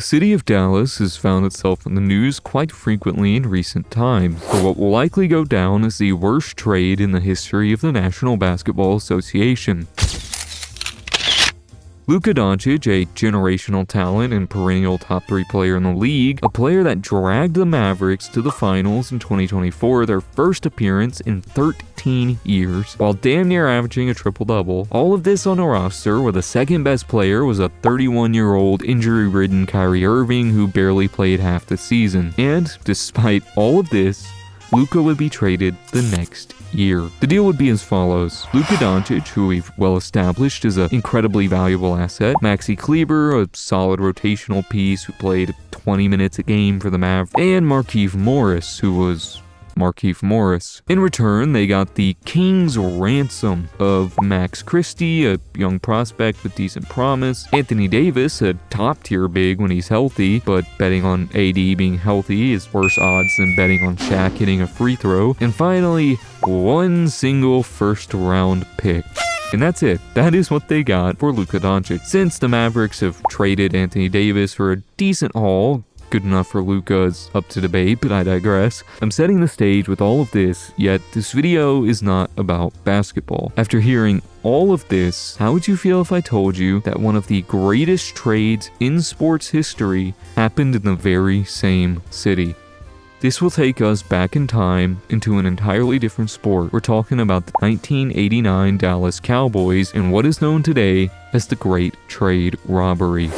The city of Dallas has found itself in the news quite frequently in recent times for what will likely go down as the worst trade in the history of the National Basketball Association. Luka Doncic, a generational talent and perennial top 3 player in the league, a player that dragged the Mavericks to the finals in 2024, their first appearance in 13 years, while damn near averaging a triple-double. All of this on a roster where the second best player was a 31-year-old injury-ridden Kyrie Irving who barely played half the season. And despite all of this, Luka would be traded the next year. The deal would be as follows. Luka Doncic, who we've well established is an incredibly valuable asset. Maxi Kleber, a solid rotational piece who played 20 minutes a game for the Mavs. And Markieff Morris, who was Markieff Morris. In return, they got the King's ransom of Max Christie, a young prospect with decent promise, Anthony Davis, a top-tier big when he's healthy, but betting on AD being healthy is worse odds than betting on Shaq hitting a free throw, and finally, one single first-round pick. And that's it. That is what they got for Luka Doncic. Since the Mavericks have traded Anthony Davis for a decent haul, good enough for Luka is up to debate, but I digress. I'm setting the stage with all of this, yet this video is not about basketball. After hearing all of this, how would you feel if I told you that one of the greatest trades in sports history happened in the very same city? This will take us back in time into an entirely different sport. We're talking about the 1989 Dallas Cowboys and what is known today as the Great Trade Robbery.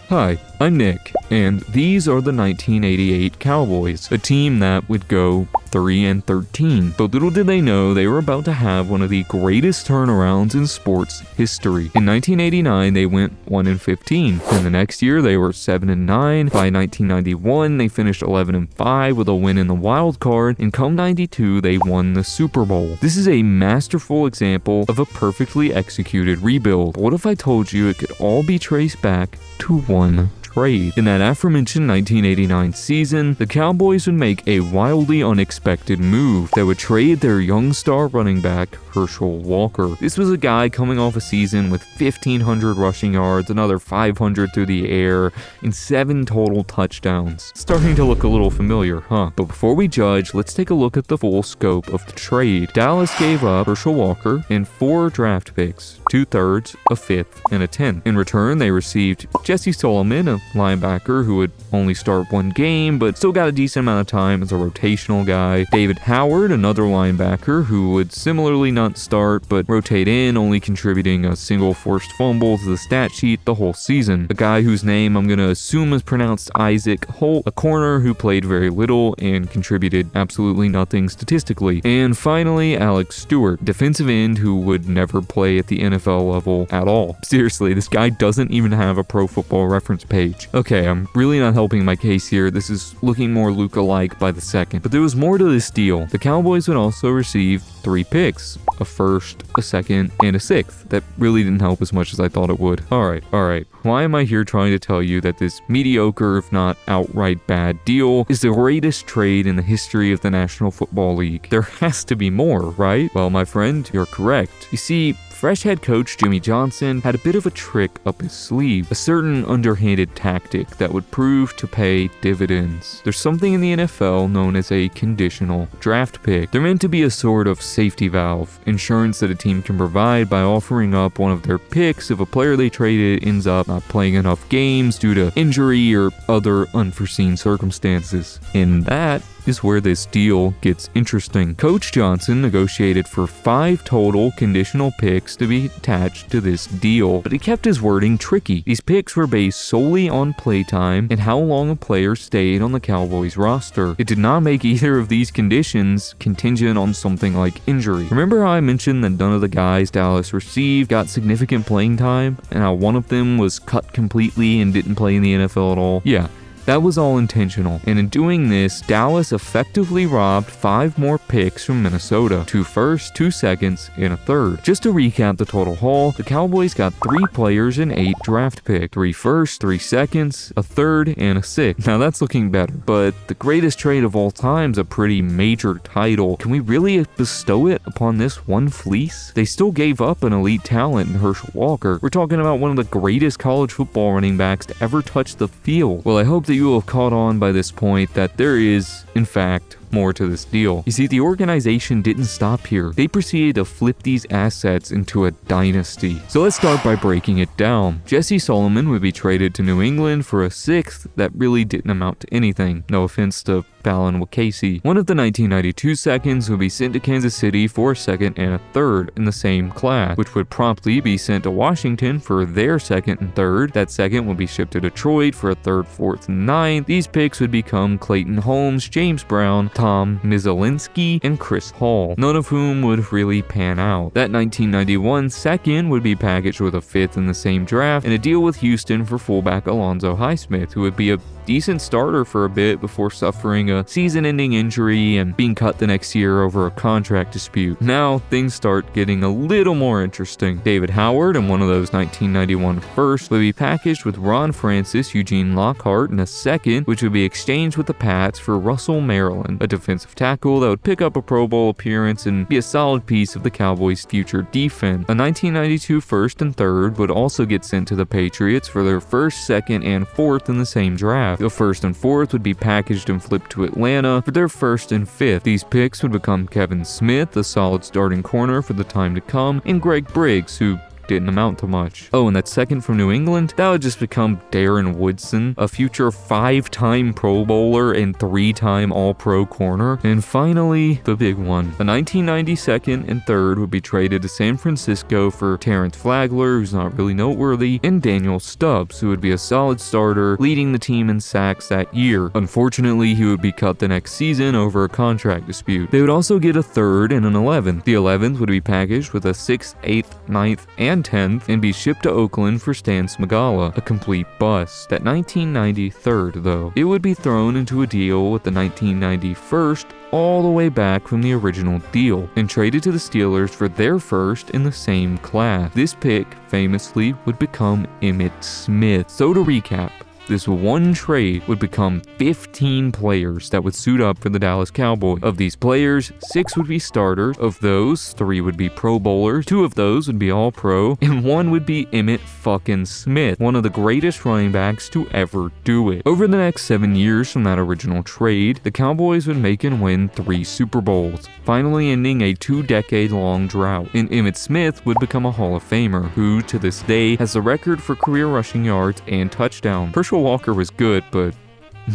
Hi, I'm Nick, and these are the 1988 Cowboys, a team that would go 3-13, but little did they know they were about to have one of the greatest turnarounds in sports history. In 1989, they went 1-15, and the next year they were 7-9. By 1991, they finished 11-5 with a win in the wild card, and come 92, they won the Super Bowl. This is a masterful example of a perfectly executed rebuild. But what if I told you it could all be traced back to one trade? In that aforementioned 1989 season, the Cowboys would make a wildly unexpected move that would trade their young star running back, Herschel Walker. This was a guy coming off a season with 1,500 rushing yards, another 500 through the air, and 7 total touchdowns. Starting to look a little familiar, huh? But before we judge, let's take a look at the full scope of the trade. Dallas gave up Herschel Walker and 4 draft picks, 2/3, a 5th, and a 10th. In return, they received Jesse Solomon, a linebacker who would only start 1 game, but still got a decent amount of time as a rotational guy. David Howard, another linebacker who would similarly not start, but rotate in, only contributing a single forced fumble to the stat sheet the whole season. A guy whose name I'm gonna assume is pronounced Isaac Holt, a corner who played very little and contributed absolutely nothing statistically. And finally, Alex Stewart, defensive end who would never play at the NFL level at all. Seriously, this guy doesn't even have a Pro Football Reference page. Okay, I'm really not helping my case here. This is looking more Luka-like by the second. But there was more to this deal. The Cowboys would also receive 3 picks, a first, a second, and a 6th. That really didn't help as much as I thought it would. Alright. Why am I here trying to tell you that this mediocre, if not outright bad deal is the greatest trade in the history of the National Football League? There has to be more, right? Well, my friend, you're correct. You see, fresh head coach Jimmy Johnson had a bit of a trick up his sleeve, a certain underhanded tactic that would prove to pay dividends. There's something in the NFL known as a conditional draft pick. They're meant to be a sort of safety valve, insurance that a team can provide by offering up one of their picks if a player they traded ends up not playing enough games due to injury or other unforeseen circumstances. And that is where this deal gets interesting. Coach Johnson negotiated for 5 total conditional picks to be attached to this deal, but he kept his wording tricky. These picks were based solely on playtime and how long a player stayed on the Cowboys roster. It did not make either of these conditions contingent on something like injury. Remember how I mentioned that none of the guys Dallas received got significant playing time, and how one of them was cut completely and didn't play in the NFL at all? Yeah. That was all intentional, and in doing this, Dallas effectively robbed 5 more picks from Minnesota, 2 firsts, 2 seconds, and a third. Just to recap the total haul, the Cowboys got 3 players and 8 draft picks, 3 firsts, 3 seconds, a third, and a sixth. Now that's looking better, but the greatest trade of all time is a pretty major title. Can we really bestow it upon this one fleece? They still gave up an elite talent in Herschel Walker. We're talking about one of the greatest college football running backs to ever touch the field. Well, I hope that you will have caught on by this point that there is, in fact, more to this deal. You see, the organization didn't stop here. They proceeded to flip these assets into a dynasty. So let's start by breaking it down. Jesse Solomon would be traded to New England for a sixth that really didn't amount to anything. No offense to Fallon Wakasey. One of the 1992 seconds would be sent to Kansas City for a second and a third in the same class, which would promptly be sent to Washington for their second and third. That second would be shipped to Detroit for a third, fourth, and ninth. These picks would become Clayton Holmes, James Brown, Tom Mizelinsky, and Chris Hall, none of whom would really pan out. That 1991 second would be packaged with a fifth in the same draft and a deal with Houston for fullback Alonzo Highsmith, who would be a decent starter for a bit before suffering a season-ending injury and being cut the next year over a contract dispute. Now, things start getting a little more interesting. David Howard and one of those 1991 firsts would be packaged with Ron Francis, Eugene Lockhart, and a second, which would be exchanged with the Pats for Russell Maryland, a defensive tackle that would pick up a Pro Bowl appearance and be a solid piece of the Cowboys' future defense. A 1992 first and third would also get sent to the Patriots for their first, second, and fourth in the same draft. The first and fourth would be packaged and flipped to Atlanta for their first and fifth. These picks would become Kevin Smith, a solid starting corner for the time to come, and Greg Briggs, who didn't amount to much. Oh, and that second from New England, that would just become Darren Woodson, a future 5-time Pro Bowler and 3-time All-Pro corner. And finally, the big one. The 1990 second and third would be traded to San Francisco for Terrence Flagler, who's not really noteworthy, and Daniel Stubbs, who would be a solid starter, leading the team in sacks that year. Unfortunately, he would be cut the next season over a contract dispute. They would also get a third and an 11th. The 11th would be packaged with a 6th, 8th, 9th, and 10th and be shipped to Oakland for Stan Smagala, a complete bust. That 1990 third, though, it would be thrown into a deal with the 1990 first all the way back from the original deal and traded to the Steelers for their first in the same class. This pick, famously, would become Emmitt Smith. So to recap, this one trade would become 15 players that would suit up for the Dallas Cowboys. Of these players, 6 would be starters. Of those, 3 would be Pro Bowlers, 2 of those would be All-Pro, and 1 would be Emmitt fucking Smith, one of the greatest running backs to ever do it. Over the next 7 years from that original trade, the Cowboys would make and win 3 Super Bowls, finally ending a 2-decade-long drought, and Emmitt Smith would become a Hall of Famer, who, to this day, has the record for career rushing yards and touchdowns. Herschel Walker was good, but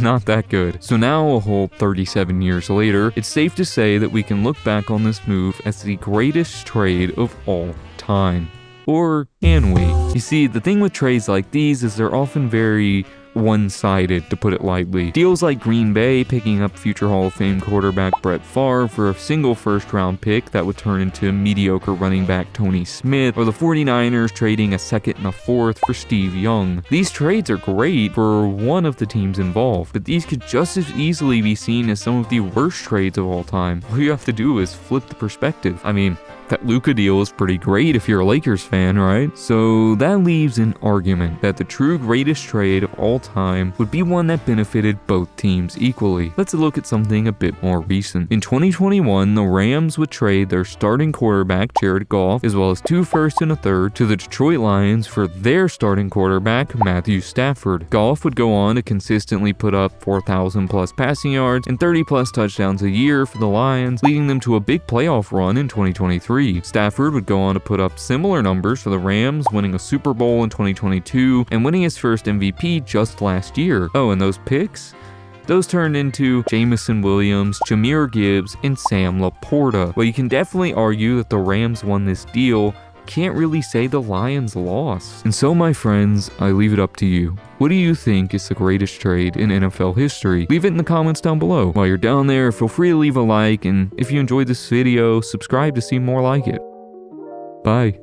not that good. So now, a whole 37 years later, it's safe to say that we can look back on this move as the greatest trade of all time. Or can we? You see, the thing with trades like these is they're often very one-sided, to put it lightly. Deals like Green Bay picking up future Hall of Fame quarterback Brett Favre for a single first-round pick that would turn into mediocre running back Tony Smith, or the 49ers trading a second and a fourth for Steve Young. These trades are great for one of the teams involved, but these could just as easily be seen as some of the worst trades of all time. All you have to do is flip the perspective. I mean, that Luka deal is pretty great if you're a Lakers fan, right? So that leaves an argument that the true greatest trade of all time would be one that benefited both teams equally. Let's look at something a bit more recent. In 2021, the Rams would trade their starting quarterback, Jared Goff, as well as 2 firsts and a third to the Detroit Lions for their starting quarterback, Matthew Stafford. Goff would go on to consistently put up 4,000 plus passing yards and 30 plus touchdowns a year for the Lions, leading them to a big playoff run in 2023. Stafford would go on to put up similar numbers for the Rams, winning a Super Bowl in 2022 and winning his first MVP just last year. Oh, and those picks? Those turned into Jamison Williams, Jahmyr Gibbs, and Sam Laporta. Well, you can definitely argue that the Rams won this deal. Can't really say the Lions lost. And so, my friends, I leave it up to you. What do you think is the greatest trade in NFL history? Leave it in the comments down below. While you're down there, feel free to leave a like, and if you enjoyed this video, subscribe to see more like it. Bye.